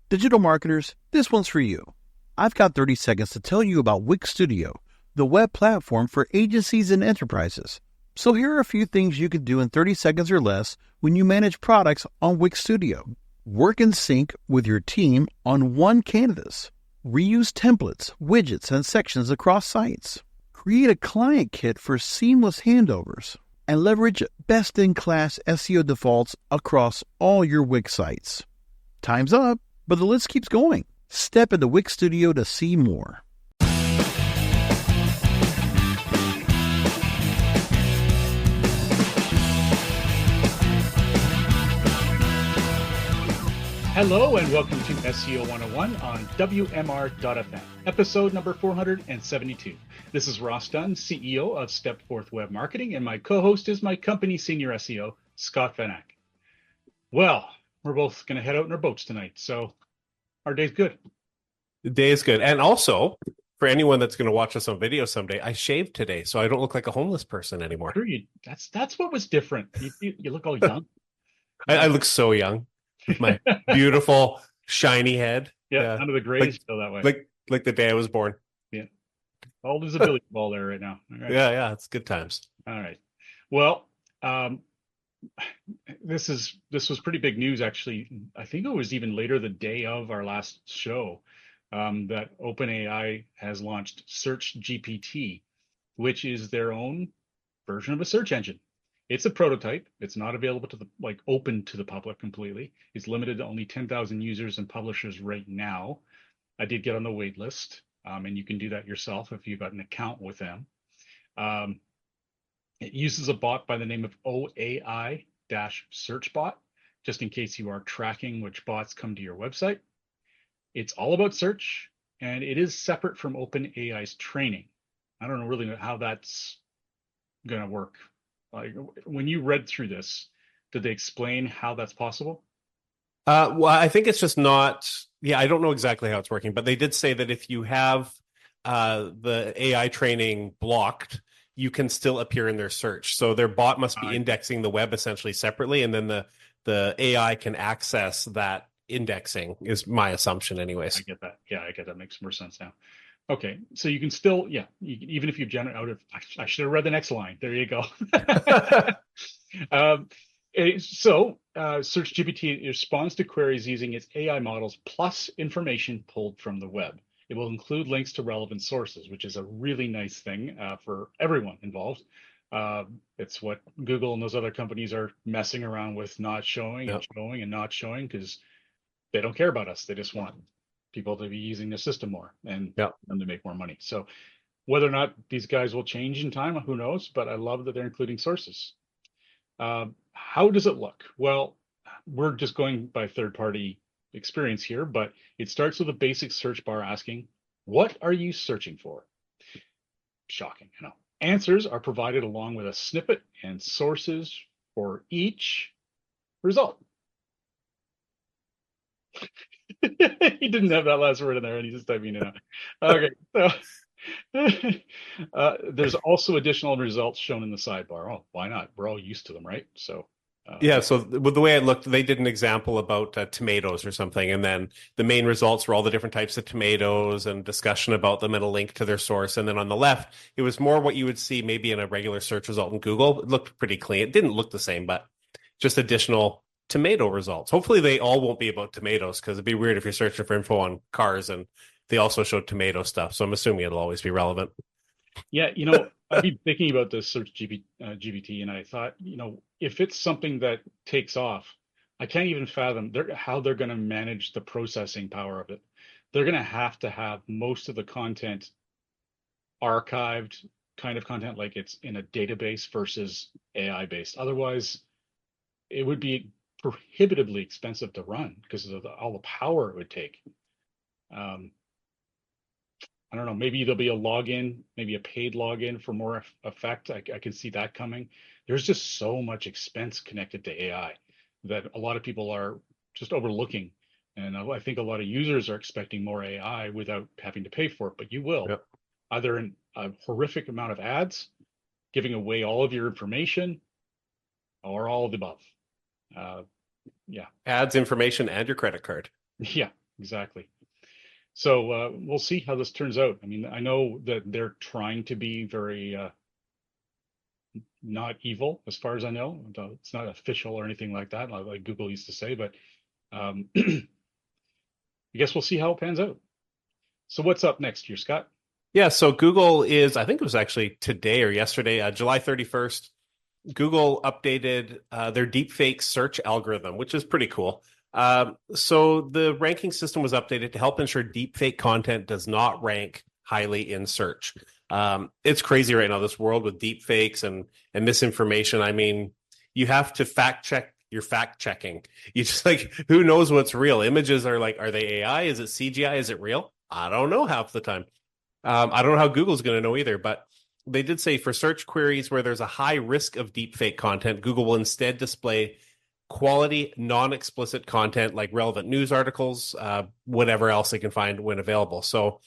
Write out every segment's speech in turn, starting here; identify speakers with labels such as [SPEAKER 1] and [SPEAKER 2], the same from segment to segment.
[SPEAKER 1] Digital marketers, this one's for you. I've got 30 seconds to tell you about Wix Studio, the web platform for agencies and enterprises. So here are a few things you can do in 30 seconds or less when you manage products on Wix Studio. Work in sync with your team on one canvas. Reuse templates, widgets, and sections across sites. Create a client kit for seamless handovers. And leverage best-in-class SEO defaults across all your Wix sites. Time's up, but the list keeps going. Step into Wix Studio to see more.
[SPEAKER 2] Hello and welcome to SEO 101 on WMR.fm, episode number 472. This is Ross Dunn, CEO of Stepforth Web Marketing, and my co-host is my company senior SEO, Scott Van Achte. Well, we're both going to head out in our boats tonight, so our day's good.
[SPEAKER 3] The day is good. And also, for anyone that's going to watch us on video someday, I shaved today, so I don't look like a homeless person anymore.
[SPEAKER 2] Sure, that's what was different. You look all young.
[SPEAKER 3] I look so young with my beautiful, shiny head.
[SPEAKER 2] Yeah, none of the gray is still that way.
[SPEAKER 3] Like the day I was born.
[SPEAKER 2] Yeah. All visibility ball there right now. All right.
[SPEAKER 3] Yeah, it's good times.
[SPEAKER 2] All right. Well, this was pretty big news, actually. I think it was even later the day of our last show that OpenAI has launched SearchGPT, which is their own version of a search engine. It's a prototype. It's not available to open to the public completely. It's limited to only 10,000 users and publishers right now. I did get on the wait list, and you can do that yourself if you've got an account with them. It uses a bot by the name of OAI-SearchBot, just in case you are tracking which bots come to your website. It's all about search, and it is separate from OpenAI's training. I don't really know how that's going to work. Like, when you read through this, did they explain how that's possible?
[SPEAKER 3] Well, I think it's just not. Yeah, I don't know exactly how it's working, but they did say that if you have the AI training blocked, you can still appear in their search. So their bot must be indexing the web essentially separately, and then the AI can access that indexing, is my assumption anyways.
[SPEAKER 2] I get that. Yeah, I get that. Makes more sense now. Okay, so you can still, even if you generate out of, I should have read the next line. There you go. SearchGPT responds to queries using its AI models plus information pulled from the web. It will include links to relevant sources, which is a really nice thing for everyone involved. It's what Google and those other companies are messing around with, not showing and showing and not showing, because they don't care about us. They just want people to be using the system more and them to make more money. So whether or not these guys will change in time, who knows? But I love that they're including sources. How does it look? Well, we're just going by third-party experience here, but it starts with a basic search bar asking, what are you searching for? Shocking, I know. Answers are provided along with a snippet and sources for each result. He didn't have that last word in there, and he's just typing it out. Okay, so there's also additional results shown in the sidebar. Oh, why not? We're all used to them, right? So
[SPEAKER 3] so with the way it looked, they did an example about tomatoes or something, and then the main results were all the different types of tomatoes and discussion about them and a link to their source. And then on the left, it was more what you would see maybe in a regular search result in Google. It looked pretty clean. It didn't look the same, but just additional tomato results. Hopefully they all won't be about tomatoes, because it'd be weird if you're searching for info on cars and they also show tomato stuff. So I'm assuming it'll always be relevant.
[SPEAKER 2] Yeah, I've been thinking about this SearchGPT, and I thought, if it's something that takes off, I can't even fathom how they're going to manage the processing power of it. They're going to have most of the content archived kind of content, like it's in a database versus AI based. Otherwise, it would be prohibitively expensive to run because of all the power it would take. I don't know, maybe there'll be a login, maybe a paid login for more effect. I can see that coming. There's just so much expense connected to AI that a lot of people are just overlooking. And I think a lot of users are expecting more AI without having to pay for it, but you will. Either in a horrific amount of ads, giving away all of your information, or all of the above.
[SPEAKER 3] Ads, information, and your credit card.
[SPEAKER 2] Yeah, exactly. So we'll see how this turns out. I mean, I know that they're trying to be very not evil, as far as I know. It's not official or anything like that, like Google used to say, but I guess we'll see how it pans out. So what's up next year, Scott?
[SPEAKER 3] Yeah, so Google is, I think it was actually today or yesterday, July 31st, Google updated their deepfake search algorithm, which is pretty cool. So the ranking system was updated to help ensure deepfake content does not rank highly in search. It's crazy right now, this world with deepfakes and misinformation. I mean, you have to fact check your fact checking. You just like, who knows what's real? Images are like, are they AI? Is it CGI? Is it real? I don't know half the time. I don't know how Google's going to know either, but they did say for search queries where there's a high risk of deepfake content, Google will instead display quality, non-explicit content like relevant news articles, whatever else they can find when available. So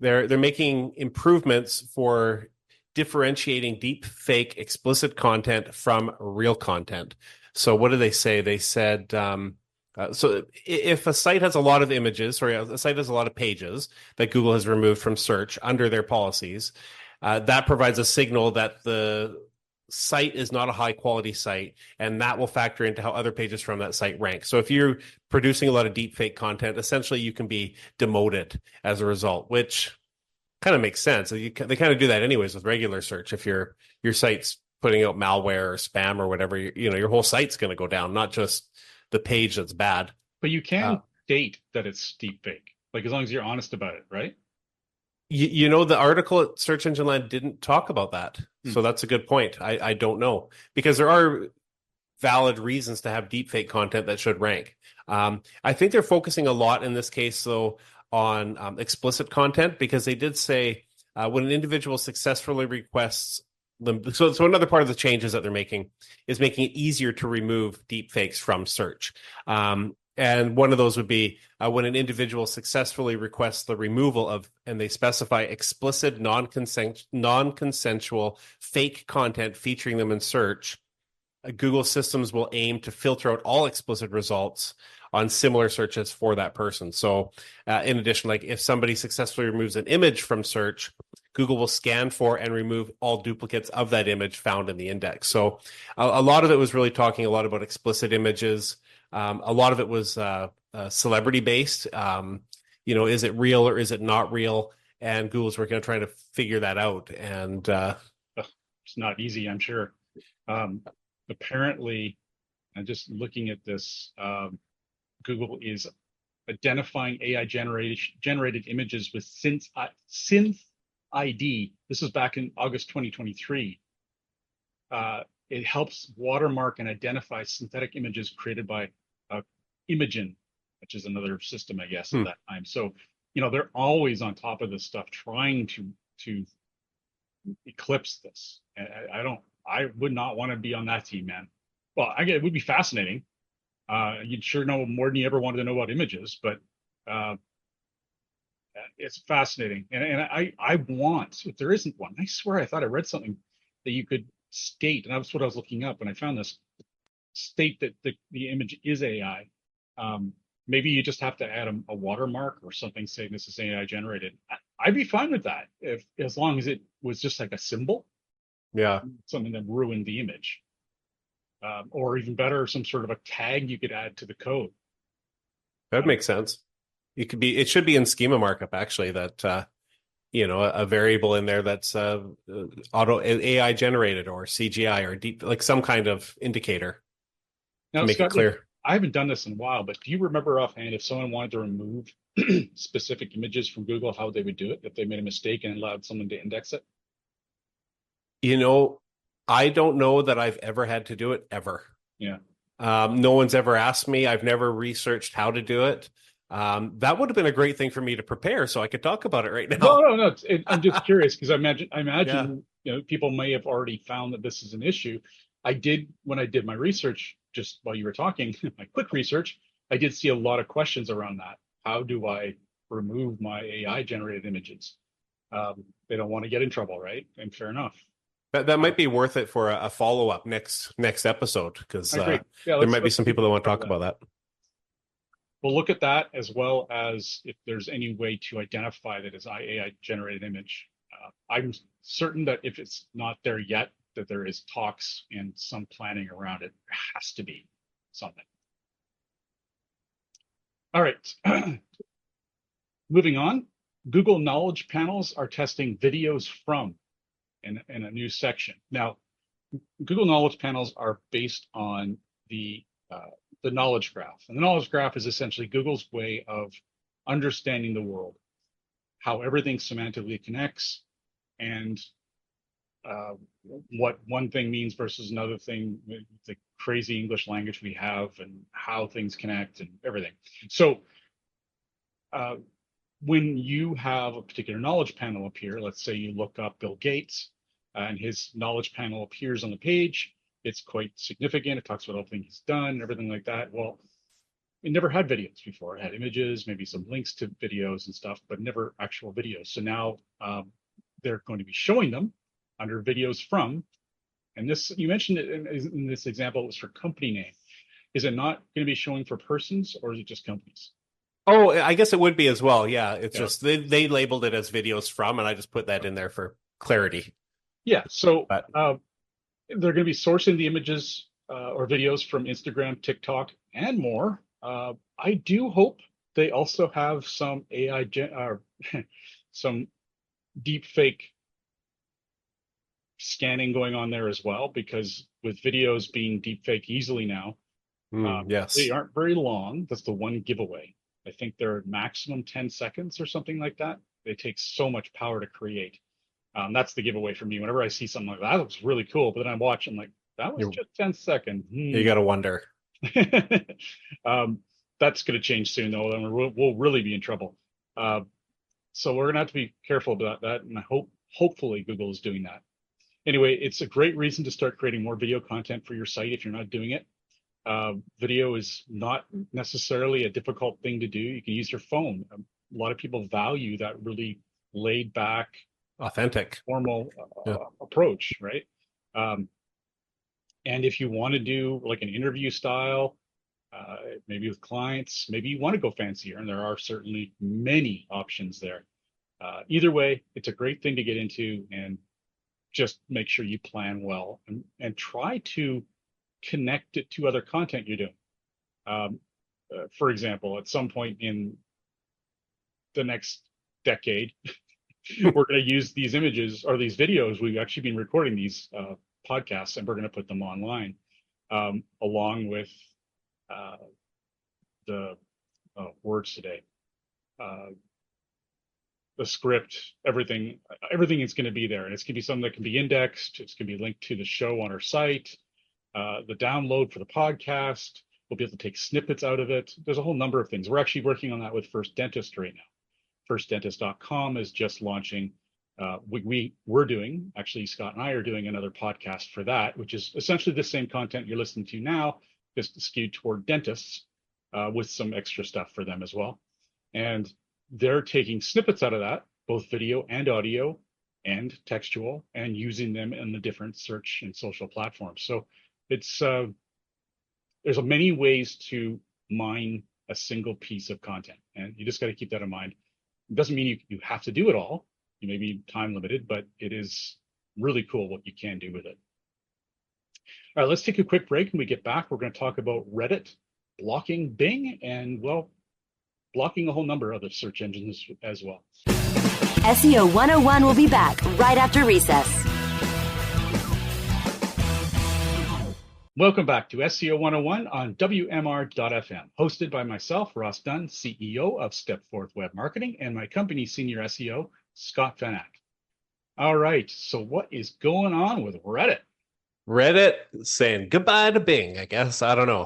[SPEAKER 3] they're making improvements for differentiating deepfake explicit content from real content. So what did they say? They said so if a site has a lot of images, sorry, a site has a lot of pages that Google has removed from search under their policies, that provides a signal that the site is not a high quality site, and that will factor into how other pages from that site rank. So if you're producing a lot of deepfake content, essentially you can be demoted as a result, which kind of makes sense. They kind of do that anyways with regular search. If your site's putting out malware or spam or whatever, your whole site's going to go down, not just the page that's bad.
[SPEAKER 2] But you can state that it's deepfake, like as long as you're honest about it, right?
[SPEAKER 3] The article at Search Engine Land didn't talk about that. So that's a good point. I don't know, because there are valid reasons to have deepfake content that should rank. I think they're focusing a lot in this case, though, on explicit content, because they did say when an individual successfully requests them. So another part of the changes that they're making is making it easier to remove deepfakes from search. And one of those would be when an individual successfully requests the removal of, and they specify explicit, non-consensual fake content featuring them in search, Google systems will aim to filter out all explicit results on similar searches for that person. So in addition, like if somebody successfully removes an image from search, Google will scan for and remove all duplicates of that image found in the index. So a lot of it was really talking a lot about explicit images. A lot of it was celebrity based. Is it real or is it not real? And Google's working on trying to figure that out. And
[SPEAKER 2] it's not easy, I'm sure. Apparently, I'm just looking at this. Google is identifying AI generated images with synth ID. This was back in August 2023. It helps watermark and identify synthetic images created by Imagen, which is another system, I guess, at that time. So, they're always on top of this stuff, trying to eclipse this. I would not want to be on that team, man. Well, it would be fascinating. You'd sure know more than you ever wanted to know about images, but it's fascinating. And I want, if there isn't one, I swear I thought I read something that you could state, and that's what I was looking up when I found this, state that the image is AI. Maybe you just have to add a watermark or something saying this is AI generated. I'd be fine with that as long as it was just like a symbol.
[SPEAKER 3] Yeah.
[SPEAKER 2] Something that ruined the image. Or even better, some sort of a tag you could add to the code.
[SPEAKER 3] That makes sense. It should be in schema markup, actually, that a variable in there that's auto AI generated or CGI or deep, like some kind of indicator to make it clear.
[SPEAKER 2] I haven't done this in a while, but do you remember offhand if someone wanted to remove specific images from Google, how they would do it if they made a mistake and allowed someone to index it?
[SPEAKER 3] I don't know that I've ever had to do it ever.
[SPEAKER 2] Yeah.
[SPEAKER 3] No one's ever asked me. I've never researched how to do it. That would have been a great thing for me to prepare so I could talk about it right now.
[SPEAKER 2] No. I'm just curious because I imagine people may have already found that this is an issue. When I did my research, just while you were talking, my quick research, I did see a lot of questions around that. How do I remove my AI generated images? They don't want to get in trouble, right? And fair enough.
[SPEAKER 3] That might be worth it for a follow-up next episode, because there might be some people that want to talk about that.
[SPEAKER 2] we'll look at that as well as if there's any way to identify that as AI generated image. I'm certain that if it's not there yet, that there is talks and some planning around it. There has to be something. All right. Moving on. Google Knowledge Panels are testing videos from in a new section. Now, Google Knowledge Panels are based on the knowledge graph. And the knowledge graph is essentially Google's way of understanding the world, how everything semantically connects, and what one thing means versus another thing, the crazy English language we have, and how things connect and everything. So when you have a particular knowledge panel appear, let's say you look up Bill Gates and his knowledge panel appears on the page, it's quite significant. It talks about everything he's done, everything like that. Well, it never had videos before. It had images, maybe some links to videos and stuff, but never actual videos. So now they're going to be showing them under videos from, and this, you mentioned it in this example, it was for company name. Is it not going to be showing for persons, or is it just companies?
[SPEAKER 3] Oh, I guess it would be as well. Yeah, it's just they labeled it as videos from, and I just put that in there for clarity.
[SPEAKER 2] Yeah, so they're going to be sourcing the images or videos from Instagram, TikTok, and more. I do hope they also have some AI, some deepfake scanning going on there as well, because with videos being deepfake easily now,
[SPEAKER 3] yes,
[SPEAKER 2] they aren't very long. That's the one giveaway. I think they're maximum 10 seconds or something like that. They take so much power to create. That's the giveaway for me. Whenever I see something like that looks really cool, but then I watch, I'm like, that was just 10 seconds.
[SPEAKER 3] You got to wonder.
[SPEAKER 2] That's going to change soon, though. Then we'll really be in trouble. So we're going to have to be careful about that. And hopefully Google is doing that. Anyway, it's a great reason to start creating more video content for your site if you're not doing it. Video is not necessarily a difficult thing to do. You can use your phone. A lot of people value that really laid back,
[SPEAKER 3] authentic,
[SPEAKER 2] formal approach, right? And if you want to do like an interview style, maybe with clients, maybe you want to go fancier, and there are certainly many options there. Either way, it's a great thing to get into, and just make sure you plan well and try to connect it to other content you're doing. For example, at some point in the next decade, we're going to use these images or these videos. We've actually been recording these podcasts, and we're going to put them online along with the words today. The script, everything is going to be there, and it's going to be something that can be indexed. It's going to be linked to the show on our site. The download for the podcast, we'll be able to take snippets out of it. There's a whole number of things. We're actually working on that with First Dentist right now. FirstDentist.com is just launching. We're doing, actually, Scott and I are doing another podcast for that, which is essentially the same content you're listening to now, just skewed toward dentists with some extra stuff for them as well. And they're taking snippets out of that, both video and audio and textual, and using them in the different search and social platforms. So it's there's many ways to mine a single piece of content, and you just got to keep that in mind. It doesn't mean you have to do it all. You may be time limited, but it is really cool what you can do with it. All right, let's take a quick break. When we get back, we're going to talk about Reddit blocking Bing and, well, blocking a whole number of other search engines as well.
[SPEAKER 4] SEO 101 will be back right after recess.
[SPEAKER 2] Welcome back to SEO 101 on WMR.FM, hosted by myself, Ross Dunn, CEO of Stepforth Web Marketing, and my company's senior SEO, Scott Van Achte. All right, so what is going on with Reddit?
[SPEAKER 3] Reddit saying goodbye to Bing, I guess. I don't know.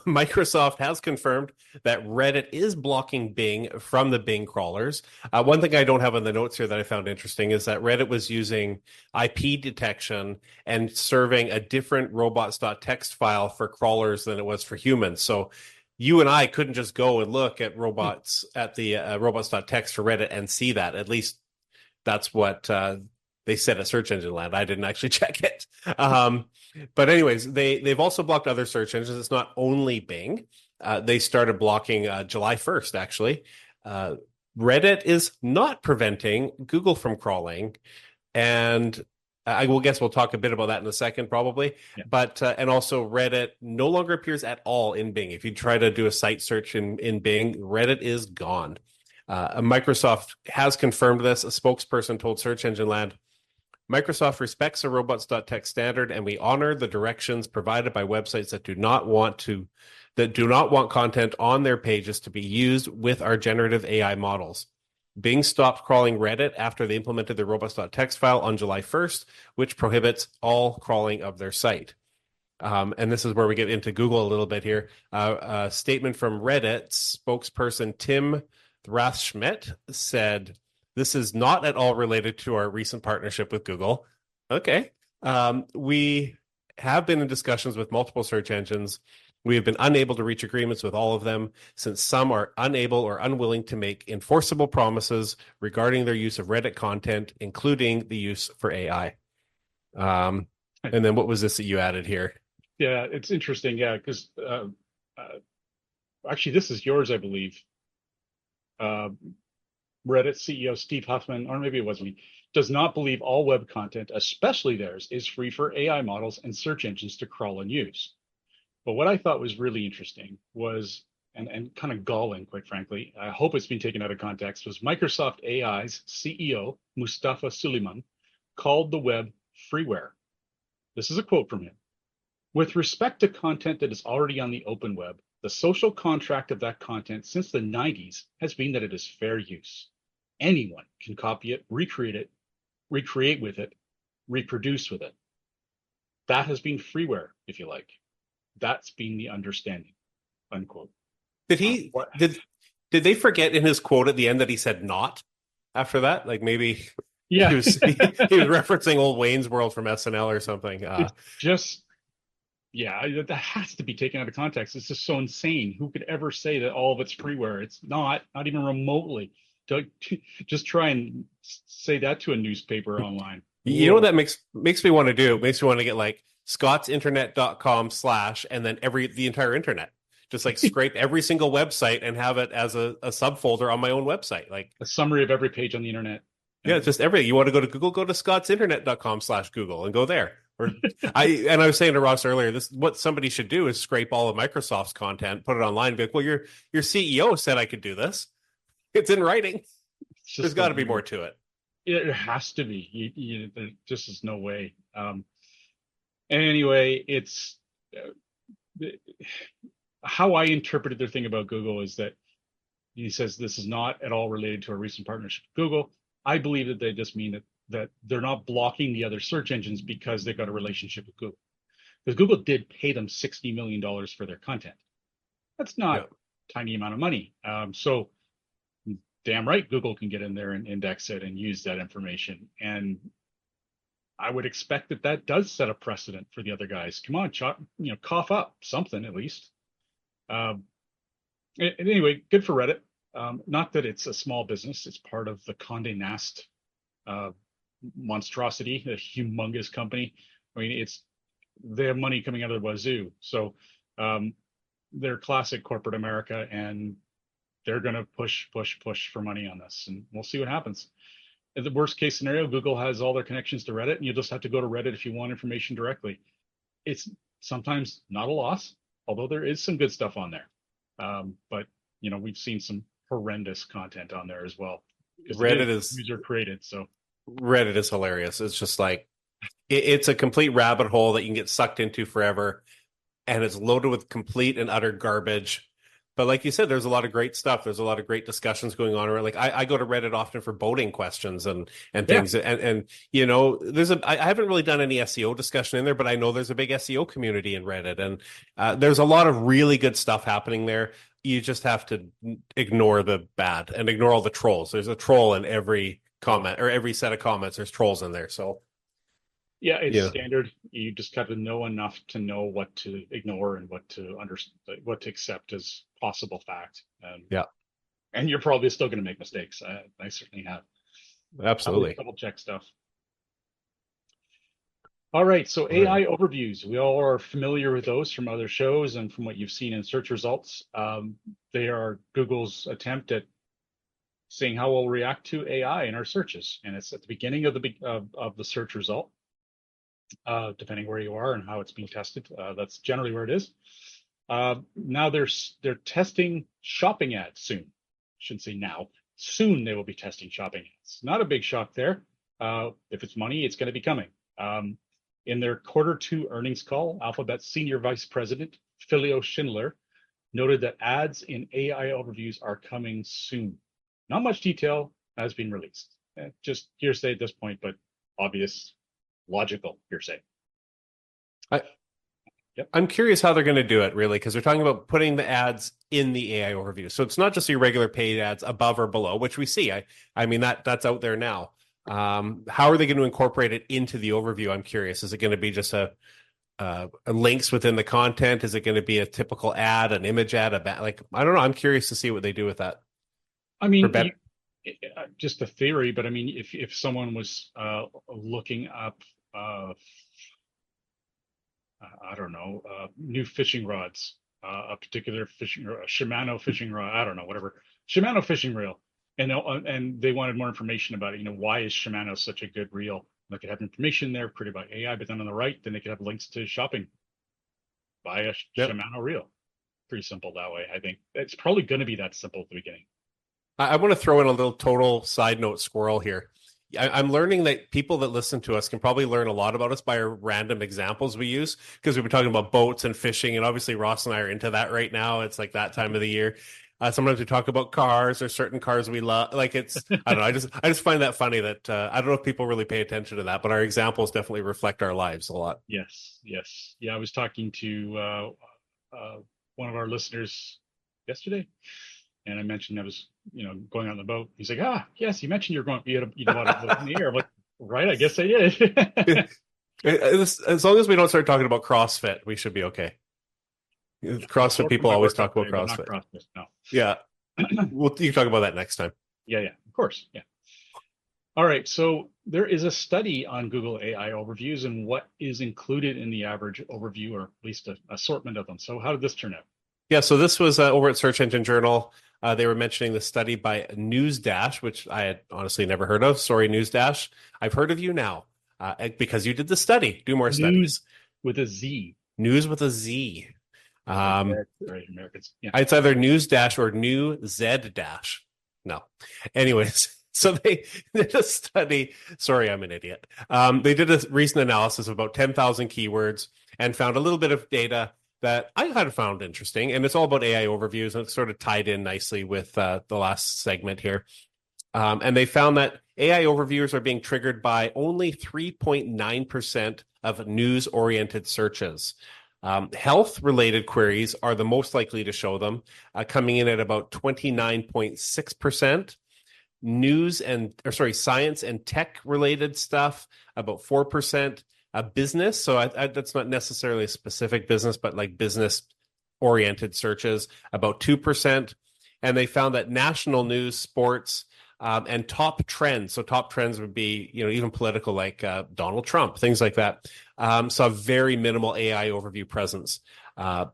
[SPEAKER 3] Microsoft has confirmed that Reddit is blocking Bing from the Bing crawlers. One thing I don't have in the notes here that I found interesting is that Reddit was using IP detection and serving a different robots.txt file for crawlers than it was for humans. So you and I couldn't just go and look at robots at the robots.txt for Reddit and see that. At least that's what they said at Search Engine Land. I didn't actually check it. But anyways, they've also blocked other search engines. It's not only Bing. they started blocking July 1st, actually. Reddit is not preventing Google from crawling. And I will guess we'll talk a bit about that in a second, probably.
[SPEAKER 2] Yeah.
[SPEAKER 3] But and also Reddit no longer appears at all in Bing. If you try to do a site search in Bing, Reddit is gone. Microsoft has confirmed this. A spokesperson told Search Engine Land, Microsoft respects the robots.txt standard, and we honor the directions provided by websites that do not want content on their pages to be used with our generative AI models. Bing stopped crawling Reddit after they implemented the robots.txt file on July 1st, which prohibits all crawling of their site. And this is where we get into Google a little bit here. A statement from Reddit spokesperson Tim Thrathschmidt said, "This is not at all related to our recent partnership with Google." Okay. We have been in discussions with multiple search engines. We have been unable to reach agreements with all of them, since some are unable or unwilling to make enforceable promises regarding their use of Reddit content, including the use for AI. And then what was this that you added here?
[SPEAKER 2] Yeah, it's interesting. Yeah, because actually, this is yours, I believe. Reddit CEO Steve Huffman, or maybe it was me, does not believe all web content, especially theirs, is free for AI models and search engines to crawl and use. But what I thought was really interesting was, and kind of galling, quite frankly, I hope it's been taken out of context, was Microsoft AI's CEO, Mustafa Suleyman, called the web freeware. This is a quote from him. With respect to content that is already on the open web, the social contract of that content since the 90s has been that it is fair use. Anyone can copy it, recreate with it, reproduce with it. That has been freeware, if you like. That's been the understanding, unquote.
[SPEAKER 3] Did they forget in his quote at the end that he said not after that? Like maybe
[SPEAKER 2] yeah.
[SPEAKER 3] he was referencing old Wayne's World from SNL or something.
[SPEAKER 2] It's just, yeah, that has to be taken out of context. It's just so insane. Who could ever say that all of it's freeware? It's not even remotely. Just try and say that to a newspaper online.
[SPEAKER 3] You know what that makes me want to do? It makes me want to get like scottsinternet.com/ and then the entire internet. Just like scrape every single website and have it as a subfolder on my own website. Like
[SPEAKER 2] a summary of every page on the internet.
[SPEAKER 3] Yeah, just everything. You want to go to Google, go to scottsinternet.com/ Google and go there. Or I was saying to Ross earlier, what somebody should do is scrape all of Microsoft's content, put it online, and be like, well, your CEO said I could do this. It's in writing. There's got to be more to it.
[SPEAKER 2] It has to be. There just is no way. Anyway, it's how I interpreted their thing about Google is that he says this is not at all related to a recent partnership with Google. I believe that they just mean that they're not blocking the other search engines because they've got a relationship with Google. Because Google did pay them $60 million for their content. That's not a tiny amount of money. So damn right, Google can get in there and index it and use that information. And I would expect that does set a precedent for the other guys. Come on, cough up something at least. Anyway, good for Reddit. Not that it's a small business. It's part of the Condé Nast monstrosity, a humongous company. I mean, they have money coming out of the wazoo. So they're classic corporate America, and they're going to push for money on this, and we'll see what happens. In the worst case scenario, Google has all their connections to Reddit, and you just have to go to Reddit if you want information directly. It's sometimes not a loss, although there is some good stuff on there. But we've seen some horrendous content on there as well.
[SPEAKER 3] Reddit is
[SPEAKER 2] user created, so
[SPEAKER 3] Reddit is hilarious. It's just like it's a complete rabbit hole that you can get sucked into forever, and it's loaded with complete and utter garbage. But like you said, there's a lot of great stuff. There's a lot of great discussions going on. Like I go to Reddit often for boating questions and things. And I haven't really done any SEO discussion in there, but I know there's a big SEO community in Reddit, and there's a lot of really good stuff happening there. You just have to ignore the bad and ignore all the trolls. There's a troll in every comment or every set of comments. There's trolls in there. So
[SPEAKER 2] yeah, it's standard. You just have to know enough to know what to ignore and what to accept as possible fact. And you're probably still going to make mistakes. I certainly have.
[SPEAKER 3] Absolutely.
[SPEAKER 2] Double check stuff. All right, so
[SPEAKER 3] All right.
[SPEAKER 2] AI overviews. We all are familiar with those from other shows and from what you've seen in search results. They are Google's attempt at saying how we'll react to AI in our searches, and it's at the beginning of the search result, depending where you are and how it's being tested. That's generally where it is. Now they're testing shopping ads soon. Shouldn't say now. Soon they will be testing shopping ads. Not a big shock there. If it's money, it's going to be coming. In their Q2 earnings call, Alphabet's Senior Vice President, Philio Schindler, noted that ads in AI overviews are coming soon. Not much detail has been released. Just hearsay at this point, but obvious, logical hearsay.
[SPEAKER 3] I'm curious how they're going to do it, really, because they're talking about putting the ads in the AI overview. So it's not just your regular paid ads above or below, which we see. I mean, that's out there now. How are they going to incorporate it into the overview? I'm curious. Is it going to be just a links within the content? Is it going to be a typical ad, an image ad, like, I don't know. I'm curious to see what they do with that.
[SPEAKER 2] I mean, just a theory, but I mean, if someone was looking up, I don't know, new fishing rods, a particular fishing, a Shimano fishing rod, I don't know, whatever, Shimano fishing reel, and they wanted more information about it. Why is Shimano such a good reel? They could have information there created by AI, but then on the right, then they could have links to shopping. Buy a Shimano reel. Pretty simple that way. I think it's probably going to be that simple at the beginning.
[SPEAKER 3] I want to throw in a little total side note squirrel here. I'm learning that people that listen to us can probably learn a lot about us by our random examples we use, because we've been talking about boats and fishing, and obviously Ross and I are into that right now. It's like that time of the year. Sometimes we talk about cars or certain cars we love. Like I don't know. I just find that funny that I don't know if people really pay attention to that, but our examples definitely reflect our lives a lot.
[SPEAKER 2] Yes. Yeah, I was talking to one of our listeners yesterday, and I mentioned I was, going on the boat. He's like, yes, you mentioned you had a boat in the air. I'm like, right, I guess I did.
[SPEAKER 3] As long as we don't start talking about CrossFit, we should be okay. CrossFit people always talk about CrossFit.
[SPEAKER 2] CrossFit. No.
[SPEAKER 3] Yeah. You can talk about that next time.
[SPEAKER 2] Yeah, of course. Yeah. All right. So there is a study on Google AI overviews and what is included in the average overview, or at least an assortment of them. So how did this turn out?
[SPEAKER 3] Yeah, so this was over at Search Engine Journal. They were mentioning the study by NewsDash, which I had honestly never heard of. Sorry, NewsDash. I've heard of you now because you did the study. Do more studies.
[SPEAKER 2] With a Z.
[SPEAKER 3] News with a Z.
[SPEAKER 2] Right, Americans. Yeah.
[SPEAKER 3] It's either NewsDash or New Z Dash. No. Anyways, so they did a study. Sorry, I'm an idiot. They did a recent analysis of about 10,000 keywords and found a little bit of data that I kind of found interesting, and it's all about AI overviews, and it's sort of tied in nicely with the last segment here. And they found that AI overviews are being triggered by only 3.9% of news-oriented searches. Health-related queries are the most likely to show them, coming in at about 29.6%. Science and tech-related stuff, about 4%. Business, so that's not necessarily a specific business, but like business-oriented searches, about 2%. And they found that national news, sports, and top trends, so top trends would be, even political, like Donald Trump, things like that, saw very minimal AI overview presence. The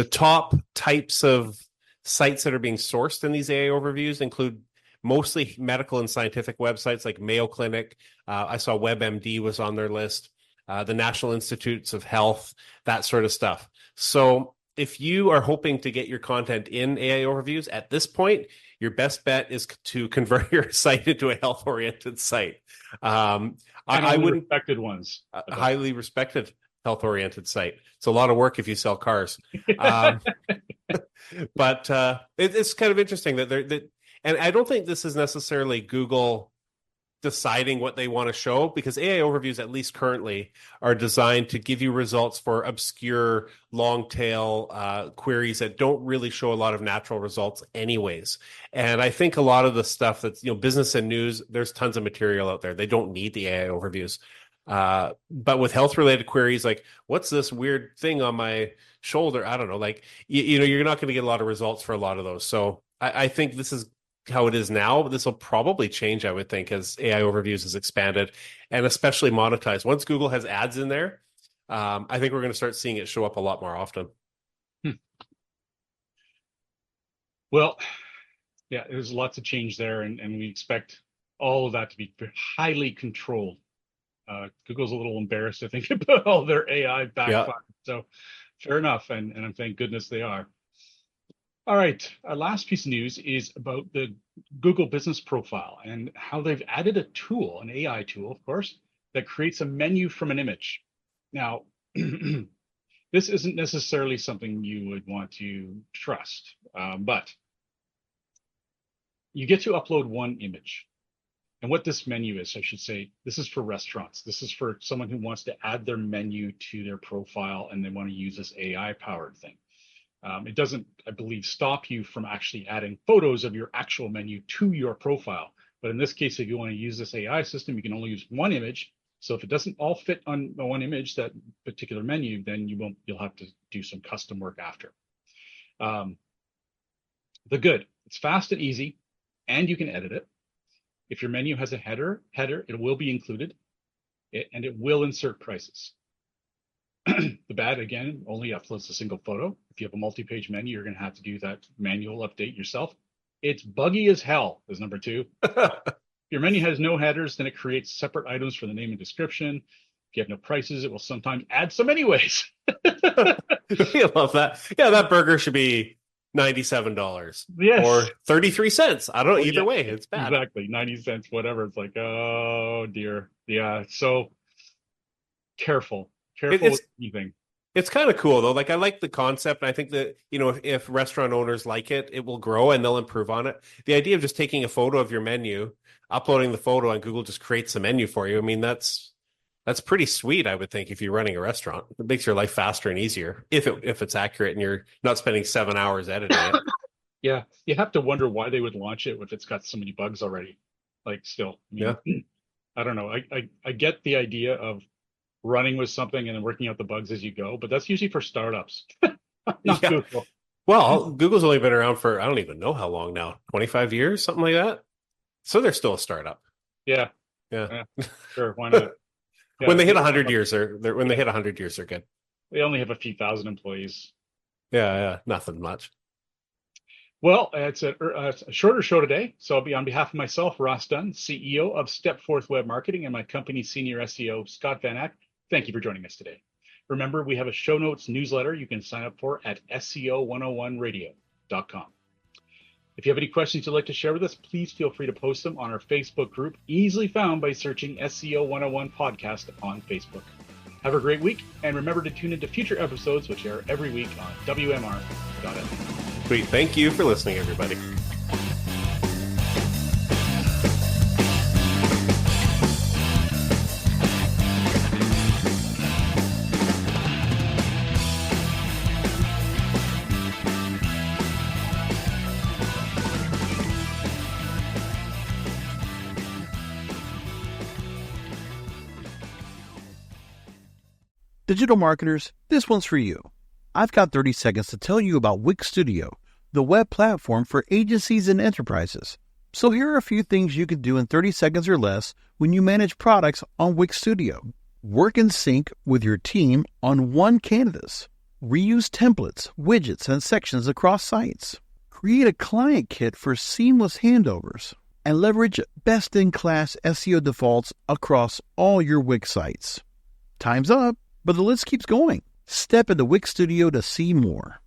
[SPEAKER 3] top types of sites that are being sourced in these AI overviews include mostly medical and scientific websites like Mayo Clinic. I saw WebMD was on their list. The National Institutes of Health, that sort of stuff. So if you are hoping to get your content in AI overviews at this point, your best bet is to convert your site into a health-oriented site. I wouldn't
[SPEAKER 2] respected ones.
[SPEAKER 3] Highly respected health-oriented site. It's a lot of work if you sell cars. But it's kind of interesting that and I don't think this is necessarily Google deciding what they want to show, because AI overviews, at least currently, are designed to give you results for obscure long tail queries that don't really show a lot of natural results anyways. And I think a lot of the stuff that's, business and news, there's tons of material out there. They don't need the AI overviews. But with health related queries, like what's this weird thing on my shoulder? I don't know, like, you're not going to get a lot of results for a lot of those. So I think this is how it is now. This will probably change, I would think, as AI overviews has expanded and especially monetized. Once Google has ads in there, I think we're going to start seeing it show up a lot more often.
[SPEAKER 2] Well, yeah, there's lots of change there, and we expect all of that to be highly controlled. Google's a little embarrassed, I think, about all their AI backfire.
[SPEAKER 3] Yeah.
[SPEAKER 2] So fair enough, and thank goodness they are. All right, our last piece of news is about the Google Business Profile and how they've added a tool, an AI tool, of course, that creates a menu from an image. Now, this isn't necessarily something you would want to trust, but you get to upload one image. And what this menu is, I should say, this is for restaurants. This is for someone who wants to add their menu to their profile and they want to use this AI-powered thing. It doesn't, I believe, stop you from actually adding photos of your actual menu to your profile. But in this case, if you want to use this AI system, you can only use one image. So if it doesn't all fit on one image, that particular menu, then you'll have to do some custom work after. The good, it's fast and easy, and you can edit it. If your menu has a header, it will be included, and it will insert prices. The bad, again, only uploads a single photo. If you have a multi-page menu, you're going to have to do that manual update yourself. It's buggy as hell, is number 2. If your menu has no headers, then it creates separate items for the name and description. If you have no prices, it will sometimes add some anyways.
[SPEAKER 3] I love that. Yeah, that burger should be $97
[SPEAKER 2] Yes.
[SPEAKER 3] or 33 cents. I don't know. Either way, it's bad.
[SPEAKER 2] Exactly. 90 cents, whatever. It's like, oh dear. Yeah. So careful with anything.
[SPEAKER 3] It's kind of cool though. Like, I like the concept. And I think that, if restaurant owners like it, it will grow and they'll improve on it. The idea of just taking a photo of your menu, uploading the photo, and Google just creates a menu for you. I mean, that's pretty sweet, I would think, if you're running a restaurant. It makes your life faster and easier if it's accurate and you're not spending 7 hours editing it.
[SPEAKER 2] Yeah. You have to wonder why they would launch it if it's got so many bugs already. Like, still. I don't know. I get the idea of running with something and then working out the bugs as you go, but that's usually for startups. Not Google.
[SPEAKER 3] Well, Google's only been around for, I don't even know how long now, 25 years, something like that. So they're still a startup.
[SPEAKER 2] Yeah. Sure. Why not? Yeah,
[SPEAKER 3] when they hit 100 years, they hit 100 years, they're good.
[SPEAKER 2] They only have a few thousand employees.
[SPEAKER 3] Yeah, nothing much.
[SPEAKER 2] Well, it's a shorter show today. So I'll be on behalf of myself, Ross Dunn, CEO of Stepforth Web Marketing, and my company's senior SEO, Scott Van Ack. Thank you for joining us today. Remember, we have a show notes newsletter you can sign up for at SEO101radio.com. If you have any questions you'd like to share with us, please feel free to post them on our Facebook group, easily found by searching SEO 101 Podcast on Facebook. Have a great week, and remember to tune into future episodes, which air every week on WMR.FM.
[SPEAKER 3] Sweet. Thank you for listening, everybody.
[SPEAKER 1] Digital marketers, this one's for you. I've got 30 seconds to tell you about Wix Studio, the web platform for agencies and enterprises. So here are a few things you can do in 30 seconds or less when you manage products on Wix Studio. Work in sync with your team on one canvas. Reuse templates, widgets, and sections across sites. Create a client kit for seamless handovers. And leverage best-in-class SEO defaults across all your Wix sites. Time's up, but the list keeps going. Step into Wix Studio to see more.